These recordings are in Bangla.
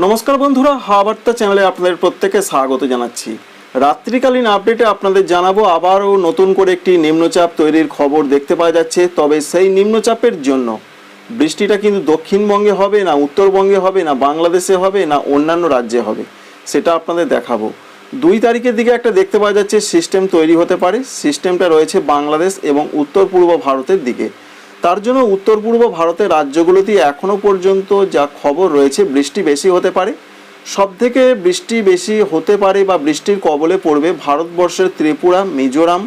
নমস্কার বন্ধুরা, হাওয়াবার্তা চ্যানেলে আপনাদের প্রত্যেককে স্বাগত জানাচ্ছি। রাত্রিকালীন আপডেটে আপনাদের জানাবো আবারও নতুন করে একটি নিম্নচাপ তৈরির খবর দেখতে পাওয়া যাচ্ছে। তবে সেই নিম্নচাপের জন্য বৃষ্টিটা কিন্তু দক্ষিণবঙ্গে হবে না, উত্তরবঙ্গে হবে না, বাংলাদেশে হবে না, অন্যান্য রাজ্যে হবে, সেটা আপনাদের দেখাবো। 2 তারিখের দিকে একটা দেখতে পাওয়া যাচ্ছে সিস্টেম তৈরি হতে পারে। সিস্টেমটা রয়েছে বাংলাদেশ এবং উত্তর পূর্ব ভারতের দিকে। তার জন্য উত্তর পূর্ব ভারতের রাজ্যগুলোতে এখনও পর্যন্ত যা খবর রয়েছে বৃষ্টি বেশি হতে পারে। সবথেকে বৃষ্টি বেশি হতে পারে বা বৃষ্টির কবলে পড়বে ভারতবর্ষের ত্রিপুরা, মিজোরাম,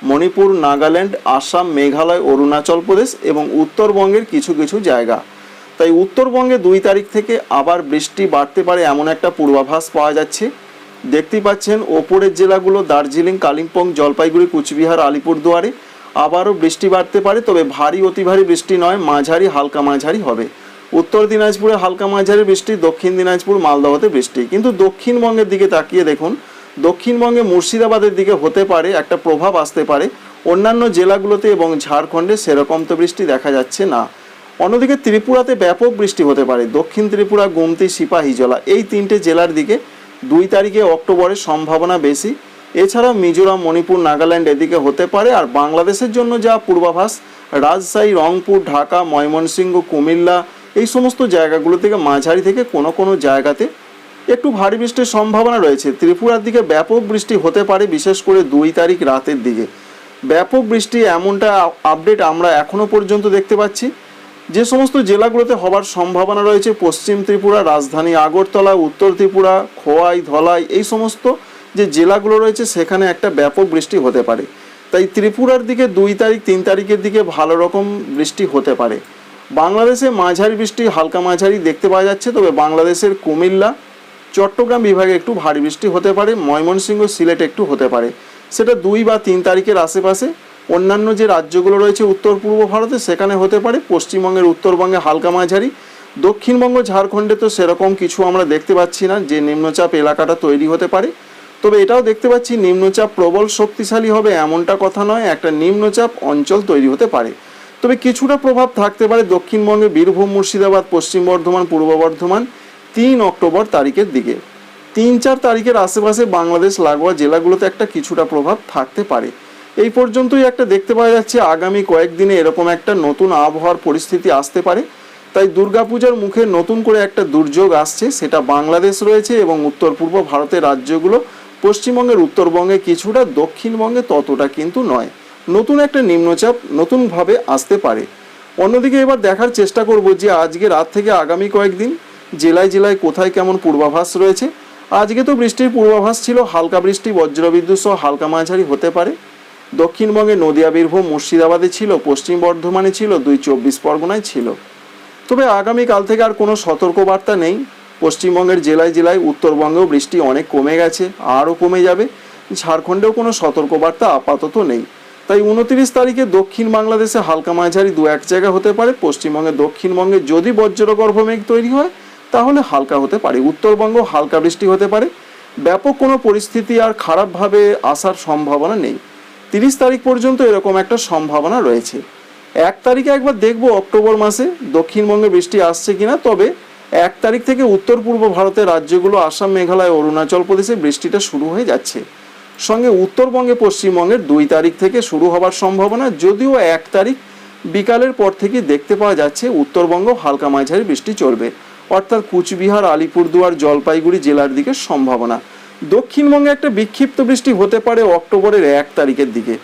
মণিপুর, নাগাল্যান্ড, আসাম, মেঘালয়, অরুণাচল প্রদেশ এবং উত্তরবঙ্গের কিছু কিছু জায়গা। তাই উত্তরবঙ্গে 2 তারিখ থেকে আবার বৃষ্টি বাড়তে পারে এমন একটা পূর্বাভাস পাওয়া যাচ্ছে। দেখতেই পাচ্ছেন ওপরের জেলাগুলো দার্জিলিং, কালিম্পং, জলপাইগুড়ি, কুচবিহার, আলিপুরদুয়ারে আবারও বৃষ্টি বাড়তে পারে। তবে ভারী অতি ভারী বৃষ্টি নয়, মাঝারি হালকা মাঝারি হবে। উত্তর দিনাজপুরে হালকা মাঝারি বৃষ্টি, দক্ষিণ দিনাজপুর মালদহতে বৃষ্টি। কিন্তু দক্ষিণবঙ্গের দিকে তাকিয়ে দেখুন, দক্ষিণবঙ্গে মুর্শিদাবাদের দিকে হতে পারে একটা প্রভাব আসতে পারে। অন্যান্য জেলাগুলোতে এবং ঝাড়খণ্ডে সেরকম তো বৃষ্টি দেখা যাচ্ছে না। অন্যদিকে ত্রিপুরাতে ব্যাপক বৃষ্টি হতে পারে। দক্ষিণ ত্রিপুরা, গোমতি, সিপাহীজলা এই 3টে জেলার দিকে 2 তারিখে অক্টোবরের সম্ভাবনা বেশি। এছাড়াও মিজোরাম, মণিপুর, নাগাল্যান্ড এদিকে হতে পারে। আর বাংলাদেশের জন্য যা পূর্বাভাস, রাজশাহী, রংপুর, ঢাকা, ময়মনসিংহ, কুমিল্লা এই সমস্ত জায়গাগুলো থেকে মাঝারি থেকে কোনো কোনো জায়গাতে একটু ভারী বৃষ্টির সম্ভাবনা রয়েছে। ত্রিপুরার দিকে ব্যাপক বৃষ্টি হতে পারে, বিশেষ করে 2 তারিখ রাতের দিকে ব্যাপক বৃষ্টি এমনটা আপডেট আমরা এখনও পর্যন্ত দেখতে পাচ্ছি। যে সমস্ত জেলাগুলোতে হবার সম্ভাবনা রয়েছে পশ্চিম ত্রিপুরা, রাজধানী আগরতলা, উত্তর ত্রিপুরা, খোয়াই, ধলাই এই সমস্ত যে জেলাগুলো রয়েছে সেখানে একটা ব্যাপক বৃষ্টি হতে পারে। তাই ত্রিপুরার দিকে 2 তারিখ 3 তারিখের দিকে ভালো রকম বৃষ্টি হতে পারে। বাংলাদেশে মাঝারি বৃষ্টি, হালকা মাঝারি দেখতে পাওয়া যাচ্ছে। তবে বাংলাদেশের কুমিল্লা, চট্টগ্রাম বিভাগে একটু ভারী বৃষ্টি হতে পারে। ময়মনসিংহ, সিলেট একটু হতে পারে, সেটা 2 বা 3 তারিখের আশেপাশে। অন্যান্য যে রাজ্যগুলো রয়েছে উত্তর পূর্ব ভারতে সেখানে হতে পারে। পশ্চিমবঙ্গের উত্তরবঙ্গে হালকা মাঝারি। দক্ষিণবঙ্গ, ঝাড়খণ্ডে তো সেরকম কিছু আমরা দেখতে পাচ্ছি না যে নিম্নচাপ এলাকাটা তৈরি হতে পারে। তবে এটাও দেখতে পাচ্ছি নিম্নচাপ প্রবল শক্তিশালী হবে এমনটা কথা নয়, একটা নিম্নচাপ অঞ্চল তৈরি হতে পারে। তবে কিছুটা প্রভাব থাকতে পারে দক্ষিণবঙ্গে বীরভূম, মুর্শিদাবাদ, পশ্চিম বর্ধমান, পূর্ব বর্ধমান 3 অক্টোবর তারিখের দিকে। 3-4 তারিখের আশেপাশে বাংলাদেশ লাগোয়া জেলাগুলোতে একটা কিছুটা প্রভাব থাকতে পারে। এই পর্যন্তই একটা দেখতে পাওয়া যাচ্ছে। আগামী কয়েকদিনে এরকম একটা নতুন আবহাওয়ার পরিস্থিতি আসতে পারে। তাই দুর্গাপূজার মুখে নতুন করে একটা দুর্যোগ আসছে, সেটা বাংলাদেশ রয়েছে এবং উত্তর পূর্ব ভারতের রাজ্যগুলো, পশ্চিমবঙ্গের উত্তরবঙ্গে কিছুটা, দক্ষিণবঙ্গে ততটা কিন্তু নয়। নতুন একটা নিম্নচাপ নতুনভাবে আসতে পারে। অন্যদিকে এবার দেখার চেষ্টা করব যে আজকে রাত থেকে আগামী কয়েকদিন জেলায় জেলায় কোথায় কেমন পূর্বাভাস রয়েছে। আজকে তো বৃষ্টির পূর্বাভাস ছিল, হালকা বৃষ্টি, বজ্রবিদ্যুৎ সহ হালকা মাঝারি হতে পারে। দক্ষিণবঙ্গে নদিয়া, বীরভূম, মুর্শিদাবাদে ছিল, পশ্চিম বর্ধমানে ছিল, 2 চব্বিশ পরগনায় ছিল। তবে আগামীকাল থেকে আর কোনো সতর্কবার্তা নেই। পশ্চিমবঙ্গের জেলায় জেলায়, উত্তরবঙ্গেও বৃষ্টি অনেক কমে গেছে, আরও কমে যাবে। ঝাড়খণ্ডেও কোনো সতর্কবার্তা আপাতত নেই। তাই 29 তারিখে দক্ষিণ বাংলাদেশে হালকা মাঝারি 2-1 জায়গা হতে পারে। পশ্চিমবঙ্গে, দক্ষিণবঙ্গে যদি বজ্রগর্ভ মেঘ তৈরি হয় তাহলে হালকা হতে পারে। উত্তরবঙ্গ হালকা বৃষ্টি হতে পারে। ব্যাপক কোনো পরিস্থিতি আর খারাপভাবে আসার সম্ভাবনা নেই। 30 তারিখ পর্যন্ত এরকম একটা সম্ভাবনা রয়েছে। 1 তারিখে একবার দেখব অক্টোবর মাসে দক্ষিণবঙ্গে বৃষ্টি আসছে কিনা। তবে 1 তারিখ থেকে উত্তর পূর্ব ভারতের রাজ্যগুলো, আসাম, মেঘালয়, অরুণাচল প্রদেশে বৃষ্টিটা শুরু হয়ে যাচ্ছে। সঙ্গে উত্তরবঙ্গে, পশ্চিমবঙ্গের 2 তারিখ থেকে শুরু হবার সম্ভাবনা, যদিও 1 তারিখ বিকালের পর থেকে দেখতে পাওয়া যাচ্ছে উত্তরবঙ্গ হালকা মাঝারি বৃষ্টি চলবে, অর্থাৎ কুচবিহার, আলিপুরদুয়ার, জলপাইগুড়ি জেলার দিকে সম্ভাবনা। দক্ষিণবঙ্গে একটা বিক্ষিপ্ত বৃষ্টি হতে পারে অক্টোবরের 1 তারিখের দিকে।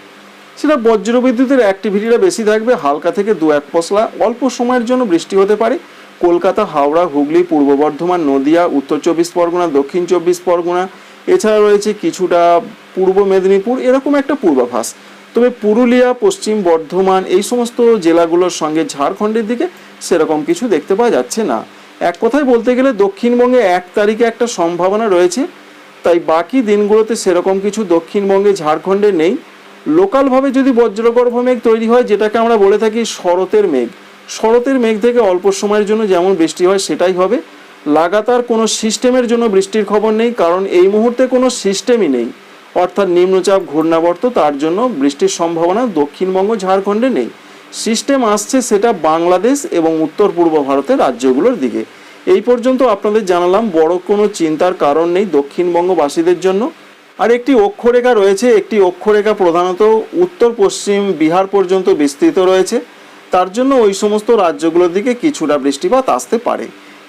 সেটা বজ্রবিদ্যুতের অ্যাক্টিভিটিটা বেশি থাকবে। হালকা থেকে 2-1 পশলা অল্প সময়ের জন্য বৃষ্টি হতে পারে কলকাতা, হাওড়া, হুগলি, পূর্ব বর্ধমান, নদিয়া, উত্তর 24 পরগনা, দক্ষিণ 24 পরগনা, এছাড়া রয়েছে কিছুটা পূর্ব মেদিনীপুর, এরকম একটা পূর্বাভাস। তবে পুরুলিয়া, পশ্চিম বর্ধমান এই সমস্ত জেলাগুলোর সঙ্গে ঝাড়খণ্ডের দিকে সেরকম কিছু দেখতে পাওয়া যাচ্ছে না। এক কথায় বলতে গেলে দক্ষিণবঙ্গে 1 তারিখে একটা সম্ভাবনা রয়েছে। তাই বাকি দিনগুলোতে সেরকম কিছু দক্ষিণবঙ্গে, ঝাড়খণ্ডে নেই। লোকালভাবে যদি বজ্রগর্ভ মেঘ তৈরি হয়, যেটাকে আমরা বলে থাকি শরতের মেঘ, শরতের মেঘ থেকে অল্প সময়ের জন্য যেমন বৃষ্টি হয় সেটাই হবে। লাগাতার কোনো সিস্টেমের জন্য বৃষ্টির খবর নেই, কারণ এই মুহূর্তে কোনো সিস্টেমই নেই, অর্থাৎ নিম্নচাপ, ঘূর্ণাবর্ত, তার জন্য বৃষ্টির সম্ভাবনা দক্ষিণবঙ্গ, ঝাড়খণ্ডে নেই। সিস্টেম আসছে সেটা বাংলাদেশ এবং উত্তর পূর্ব ভারতের রাজ্যগুলোর দিকে। এই পর্যন্ত আপনাদের জানালাম, বড় কোনো চিন্তার কারণ নেই দক্ষিণবঙ্গবাসীদের জন্য। আর একটি অক্ষরেখা রয়েছে, একটি অক্ষরেখা প্রধানত উত্তর পশ্চিম বিহার পর্যন্ত বিস্তৃত রয়েছে, তার জন্য ওই সমস্ত রাজ্যগুলোর দিকে কিছুটা বৃষ্টিপাত আসতে পারে।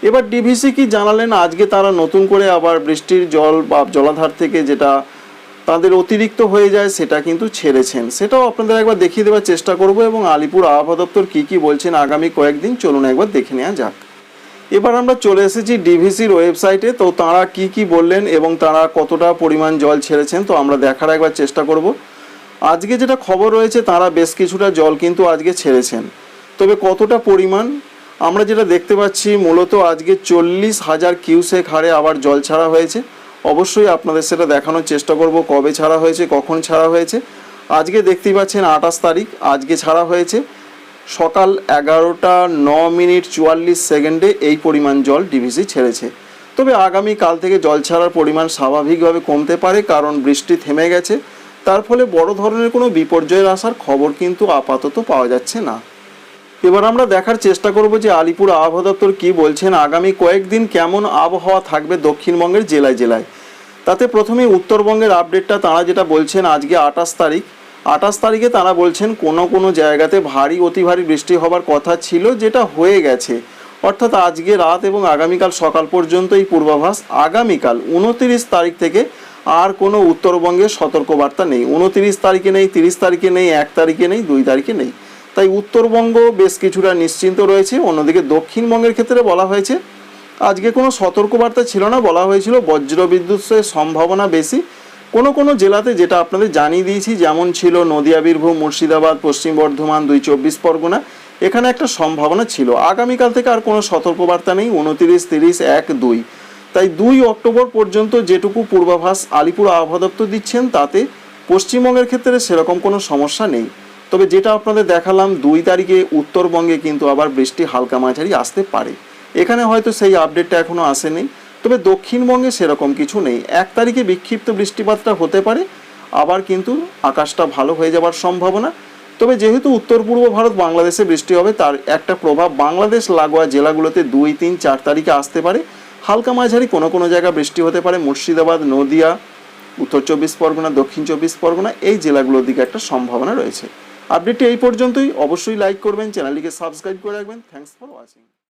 এবার ডিভিসি কি জানালেন, আজকে তারা নতুন করে আবার বৃষ্টির জল বা জলাধার থেকে যেটা তাদের অতিরিক্ত হয়ে যায় সেটা কিন্তু ছেড়েছেন, সেটাও আপনাদের একবার দেখিয়ে দেওয়ার চেষ্টা করব। এবং আলিপুর আবহাওয়া দপ্তর কী কী বলছেন আগামী কয়েকদিন, চলুন একবার দেখে নেওয়া যাক। এবার আমরা চলে এসেছি ডিভিসির ওয়েবসাইটে, তো তাঁরা কি কি বললেন এবং তারা কতটা পরিমাণ জল ছেড়েছেন তো আমরা দেখার একবার চেষ্টা করব। আজকে যেটা খবর রয়েছে, তারা বেশ কিছুটা জল কিন্তু আজকে ছেড়েছেন, তবে কতটা পরিমাণ আমরা যেটা দেখতে পাচ্ছি, মূলত আজকে 40,000 কিউসেক হারে আবার জল ছাড়া হয়েছে। অবশ্যই আপনাদের সেটা দেখানোর চেষ্টা করব কবে ছাড়া হয়েছে, কখন ছাড়া হয়েছে। আজকে দেখতেই পাচ্ছেন 28 তারিখ, আজকে ছাড়া হয়েছে সকাল 11:09:44 এই পরিমাণ জল ডিভিসি ছেড়েছে। তবে আগামী কাল থেকে জল ছাড়ার পরিমাণ স্বাভাবিকভাবে কমতে পারে, কারণ বৃষ্টি থেমে গেছে, তার ফলে বড় ধরনের কোনো বিপর্যয়ের আসার খবর কিন্তু আপাতত পাওয়া যাচ্ছে না। এবার আমরা দেখার চেষ্টা করব যে আলিপুর আবহাওয়া দপ্তর কী বলছেন, আগামী কয়েকদিন কেমন আবহাওয়া থাকবে দক্ষিণবঙ্গের জেলায় জেলায়। তাতে প্রথমেই উত্তরবঙ্গের আপডেটটা তারা যেটা বলছেন, আজকে 28 তারিখে তারা বলছেন কোনো কোনো জায়গাতে ভারী অতি ভারী বৃষ্টি হবার কথা ছিল, যেটা হয়ে গেছে। অর্থাৎ আজকে রাত এবং আগামীকাল সকাল পর্যন্ত এই পূর্বাভাস। আগামীকাল 29 তারিখ থেকে আর কোনো উত্তরবঙ্গে সতর্কবার্তা নেই। 29 তারিখে নেই, 30 তারিখে নেই, 1 তারিখে নেই, 2 তারিখে নেই। তাই উত্তরবঙ্গ বেশ কিছুটা নিশ্চিন্ত রয়েছে। অন্যদিকে দক্ষিণবঙ্গের ক্ষেত্রে বলা হয়েছে আজকে কোনো সতর্কবার্তা ছিল না, বলা হয়েছিল বজ্রবিদ্যুতের সম্ভাবনা বেশি কোনো কোনো জেলাতে, যেটা আপনাদের জানিয়ে দিয়েছি, যেমন ছিল নদিয়া, বীরভূম, মুর্শিদাবাদ, পশ্চিম বর্ধমান, 2 24 পরগনা, এখানে একটা সম্ভাবনা ছিল। আগামীকাল থেকে আর কোনো সতর্কবার্তা নেই, 29, 30, 1, 2। তাই 2 অক্টোবর পর্যন্ত যেটুকু পূর্বাভাস আলিপুর আবহাওয়া দপ্তর দিচ্ছেন, তাতে পশ্চিমবঙ্গের ক্ষেত্রে সেরকম কোনো সমস্যা নেই। তবে যেটা আপনাদের দেখালাম, 2 তারিখে উত্তরবঙ্গে কিন্তু আবার বৃষ্টি হালকা মাঝারি আসতে পারে। এখানে হয়তো সেই আপডেটটা এখনও আসেনি, তবে দক্ষিণবঙ্গে সেরকম কিছু নেই। 1 তারিখে বিক্ষিপ্ত বৃষ্টিপাতটা হতে পারে, আবার কিন্তু আকাশটা ভালো হয়ে যাবার সম্ভাবনা। তবে যেহেতু উত্তর পূর্ব ভারত বাংলাদেশে বৃষ্টি হবে, তার একটা প্রভাব বাংলাদেশ লাগোয়া জেলাগুলোতে 2, 3, 4 তারিখে আসতে পারে। হালকা মাঝারি কোনো কোনো জায়গায় বৃষ্টি হতে পারে, মুর্শিদাবাদ, নদিয়া, উত্তর 24 পরগনা, দক্ষিণ 24 পরগনা, এই জেলাগুলোর দিকে একটা সম্ভাবনা রয়েছে। আপডেটটি এই পর্যন্তই। অবশ্যই লাইক করবেন, চ্যানেলটিকে সাবস্ক্রাইব করে রাখবেন। Thanks for watching.